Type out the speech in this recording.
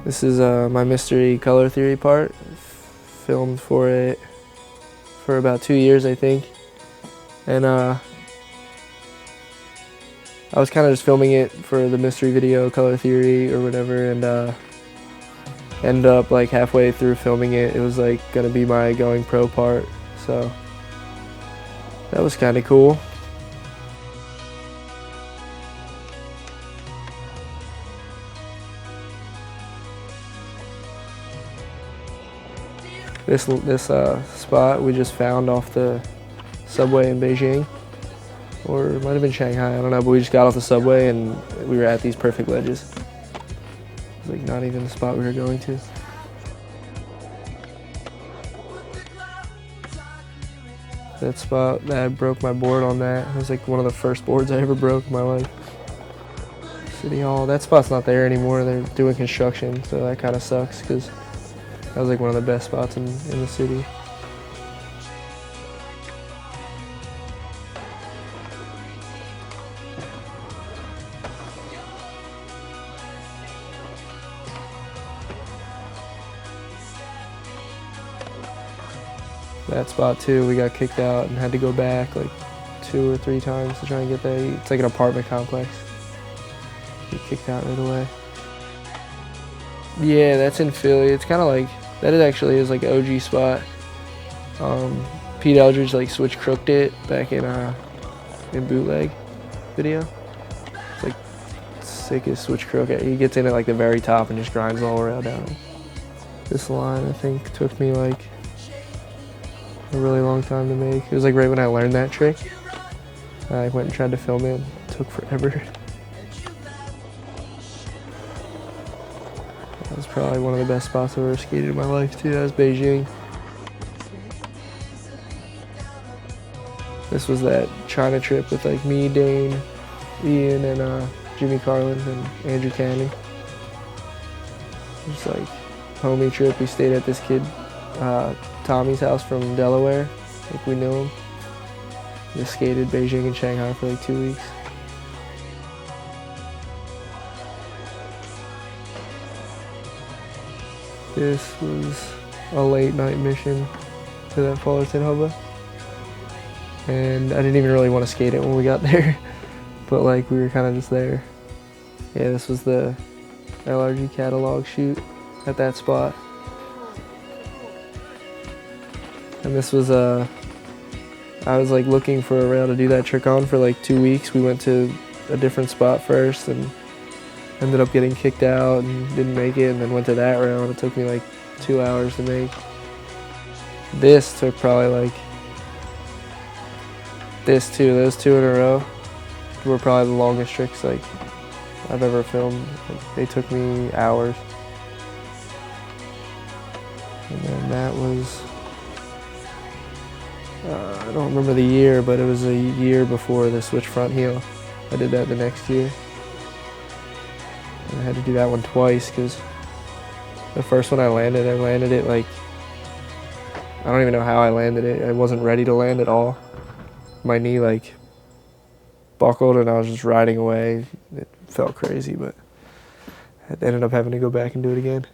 This is my mystery color theory part. Filmed for it for about 2 years, I think. And I was kind of just filming it for the mystery video, color theory or whatever, and ended up like halfway through filming it, it was like gonna be my going pro part. So that was kind of cool. This spot we just found off the subway in Beijing, or it might have been Shanghai, I don't know, but we just got off the subway and we were at these perfect ledges. It's like not even the spot we were going to. That spot, I broke my board on that. It was like one of the first boards I ever broke in my life. City Hall, that spot's not there anymore. They're doing construction, so that kind of sucks because that was like one of the best spots in the city. That spot too, we got kicked out and had to go back like 2 or 3 times to try and get there. It's like an apartment complex. Get kicked out right away. Yeah, that's in Philly. It's kind of like, that is actually is like an OG spot. Pete Eldridge like switch crooked it back in bootleg video. It's like sickest switch crook. He gets in at like the very top and just grinds all around down. This line I think took me like a really long time to make. It was like right when I learned that trick. I went and tried to film it. It took forever. That was probably one of the best spots I've ever skated in my life too. That was Beijing. This was that China trip with like me, Dane, Ian, and Jimmy Carlin and Andrew Cannon. Just like homie trip. We stayed at this kid Tommy's house from Delaware. Like we knew him. Just skated Beijing and Shanghai for like 2 weeks. This was a late night mission to that Fullerton Hubba. And I didn't even really want to skate it when we got there. But like we were kind of just there. Yeah, this was the LRG catalog shoot at that spot. And this was I was like looking for a rail to do that trick on for like 2 weeks. We went to a different spot first and ended up getting kicked out and didn't make it, and then went to that rail and it took me like 2 hours to make. This took probably like, those 2 in a row were probably the longest tricks like I've ever filmed. They took me hours. And then that was, I don't remember the year, but it was a year before the switch front heel. I did that the next year. And I had to do that one twice because the first one I landed it like, I don't even know how I landed it. I wasn't ready to land at all. My knee like buckled and I was just riding away. It felt crazy, but I ended up having to go back and do it again.